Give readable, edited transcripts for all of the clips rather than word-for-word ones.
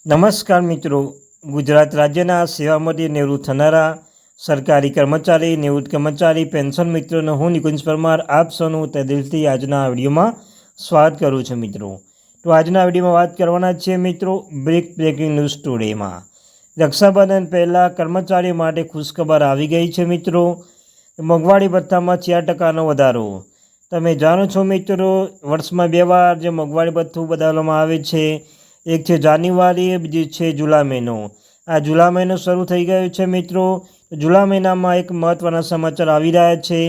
નમસ્કાર મિત્રો, ગુજરાત રાજ્યના સેવામાંથી નિવૃત્ત થનારા સરકારી કર્મચારી, નિવૃત્ત કર્મચારી, પેન્શન મિત્રોનો હું નિકુંજ પરમાર આપ સૌનું દિલથી આજના વિડીયોમાં સ્વાગત કરું છું મિત્રો. તો આજના વિડીયોમાં વાત કરવાના છે મિત્રો બ્રેકિંગ ન્યૂઝ ટુડેમાં. રક્ષાબંધન પહેલાં કર્મચારીઓ માટે ખુશખબર આવી ગઈ છે મિત્રો. મોંઘવારી ભથ્થામાં 4% વધારો. તમે જાણો છો મિત્રો, વર્ષમાં 2 વાર જે મોંઘવારી ભથ્થું બદલવામાં આવે છે, એક છે જાન્યુઆરી, બીજી છે જુલાઈ મહિનો. આ જુલાઈ મહિનો શરૂ થઈ ગયો છે મિત્રો. જુલાઈ મહિનામાં એક મહત્ત્વના સમાચાર આવી રહ્યા છે.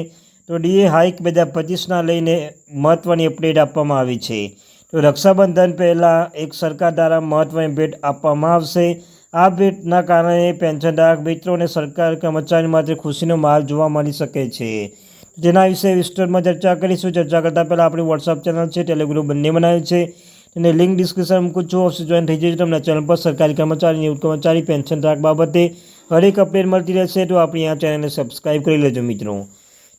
તો ડીએ હાઇક 2025ના લઈને મહત્ત્વની અપડેટ આપવામાં આવી છે. તો રક્ષાબંધન પહેલાં એક સરકાર દ્વારા મહત્ત્વની ભેટ આપવામાં આવશે. આ ભેટના કારણે પેન્શનધારક મિત્રો અને સરકાર કર્મચારીઓ માટે ખુશીનો માહોલ જોવા મળી શકે છે. જેના વિશે વિસ્તૃતમાં ચર્ચા કરીશું. ચર્ચા કરતાં પહેલાં આપણી વોટ્સઅપ ચેનલ છે, ટેલિગ્રુપ બંને બનાવ્યું છે, અને લિંક ડિસ્ક્રિપ્શન મૂકું છું. ઓફિસ જોઈન થઈ જજો. તમને ચેનલ પર સરકારી કર્મચારી, નિવૃત્ત કર્મચારી, પેન્શનધારક બાબતે હરેક અપડેટ મળતી રહેશે. તો આપણી આ ચેનલને સબસ્ક્રાઈબ કરી લેજો મિત્રો.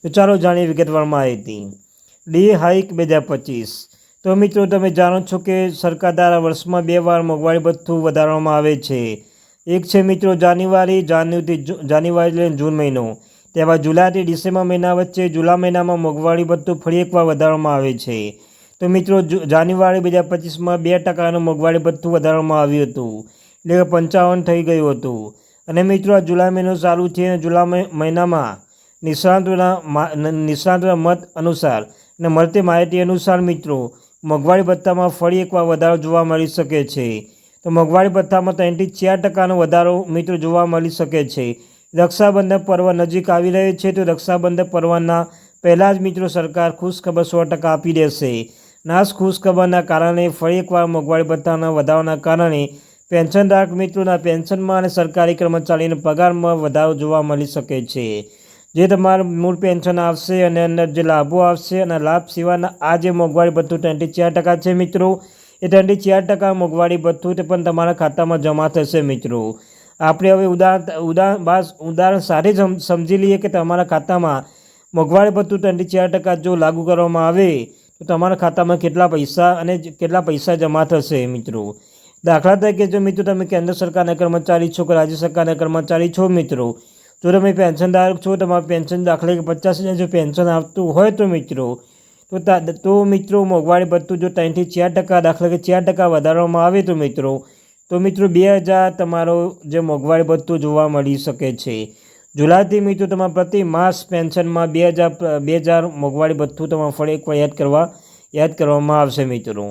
તો ચાલો જાણીએ વિગતવાર માહિતી. DA hike 2025. તો મિત્રો તમે જાણો છો કે સરકાર દ્વારા વર્ષમાં 2 વાર મોંઘવારી ભથ્થું વધારવામાં આવે છે. એક છે મિત્રો જાન્યુઆરી એટલે જૂન મહિનો. ત્યારબાદ જુલાઈથી ડિસેમ્બર મહિના વચ્ચે જુલાઈ મહિનામાં મોંઘવારી ભથ્થું ફરી એકવાર વધારવામાં આવે છે. તો મિત્રો જાન્યુઆરી 2025માં 2%નું મોંઘવારી ભથ્થું વધારવામાં આવ્યું હતું, એટલે કે 55 થઈ ગયું હતું. અને મિત્રો આ જુલાઈ મહિનો ચાલુ છે, અને જુલાઈ મહિનામાં નિષ્ણાતોના મત અનુસાર અને મળતી માહિતી અનુસાર મિત્રો મોંઘવારી ભથ્થામાં ફરી એકવાર વધારો જોવા મળી શકે છે. તો મોંઘવારી ભથ્થામાં 3થી 4%નો વધારો મિત્રો જોવા મળી શકે છે. રક્ષાબંધન પર્વ નજીક આવી રહ્યો છે, તો રક્ષાબંધન પર્વના પહેલાં જ મિત્રો સરકાર ખુશખબર 100% આપી દેશે. આ ખુશખબરના કારણે ફરી એકવાર મોંઘવારી ભથ્થાના વધારાના કારણે પેન્શનધારક મિત્રોના પેન્શનમાં અને સરકારી કર્મચારીઓના પગારમાં વધારો જોવા મળી શકે છે. જે તમારું મૂળ પેન્શન આવશે અને અંદર જે લાભો આવશે અને લાભ સિવાયના આ જે મોંઘવારી ભથ્થું 3થી 4% છે મિત્રો, એ 3થી 4% મોંઘવારી ભથ્થું તે પણ તમારા ખાતામાં જમા થશે મિત્રો. આપણે હવે ઉદાહરણ સાથે સમજી લઈએ કે તમારા ખાતામાં મોંઘવારી ભથ્થું 3થી 4% જો લાગુ કરવામાં આવે તો તમારા ખાતામાં કેટલા પૈસા જમા થશે મિત્રો. દાખલા તરીકે જો મિત્રો તમે કેન્દ્ર સરકારના કર્મચારી છો કે રાજ્ય સરકારના કર્મચારી છો મિત્રો, જો તમે પેન્શનધારક છો, તમારું પેન્શન દાખલા કે 50,000 જો પેન્શન આવતું હોય તો મિત્રો મોંઘવારી ભથ્થું જો 3થી 4% દાખલા કે 4% વધારવામાં આવે તો મિત્રો 2,000 તમારો જે મોંઘવારી ભથ્થું જોવા મળી શકે છે. જુલાઈથી મિત્રો તમારા પ્રતિ માસ પેન્શનમાં 2,000 મોંઘવારી ભથ્થું તમારે ફરી એકવાર યાદ કરવામાં આવશે મિત્રો.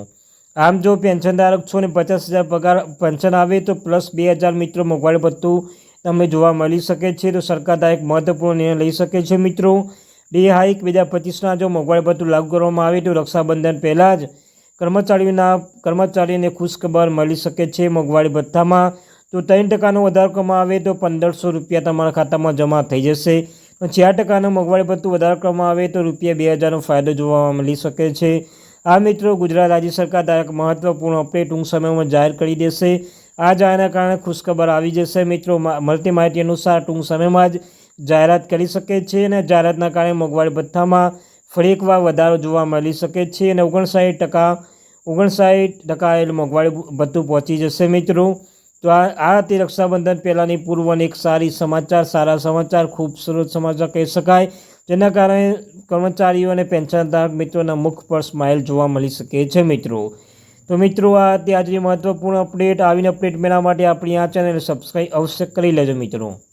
આમ જો પેન્શનધારક છો ને 50,000 પગાર પેન્શન આવે તો પ્લસ 2,000 મિત્રો મોંઘવારી ભથ્થું તમને જોવા મળી શકે છે. તો સરકાર દ્વારા એક મહત્વપૂર્ણ નિર્ણય લઈ શકે છે મિત્રો. ડીએ હાઇક 2025ના જો મોંઘવારી ભથ્થું લાગુ કરવામાં આવે તો રક્ષાબંધન પહેલાં જ કર્મચારીઓને ખુશખબર મળી શકે છે. મોંઘવારી ભથ્થામાં તો 3%નો વધારો કરવામાં આવે તો ₹1,500 તમારા ખાતામાં જમા થઈ જશે. 4%નું મોંઘવારી ભથ્થું વધારો કરવામાં આવે તો ₹2,000નો ફાયદો જોવા મળી શકે છે. આ મિત્રો ગુજરાત રાજ્ય સરકાર દ્વારા મહત્વપૂર્ણ અપડેટ ટૂંક સમયમાં જાહેર કરી દેશે. આ જાહેરના કારણે ખુશખબર આવી જશે મિત્રો. મળતી માહિતી અનુસાર ટૂંક સમયમાં જ જાહેરાત કરી શકે છે, અને જાહેરાતના કારણે મોંઘવારી ભથ્થામાં ફરી એકવાર વધારો જોવા મળી શકે છે, અને 59% મોંઘવારી ભથ્થું પહોંચી જશે મિત્રો. તો આ હતી રક્ષાબંધન પહેલાંની પૂર્વની એક સારા સમાચાર, ખૂબસૂરત સમાચાર કહી શકાય, જેના કારણે કર્મચારીઓ અને પેન્શનધારક મિત્રોના મુખ પર સ્માઇલ જોવા મળી શકે છે મિત્રો. તો મિત્રો આ હતી આજની મહત્વપૂર્ણ અપડેટ. આવીને અપડેટ મેળવવા માટે આપણી આ ચેનલ સબસ્ક્રાઈબ અવશ્ય કરી લેજો મિત્રો.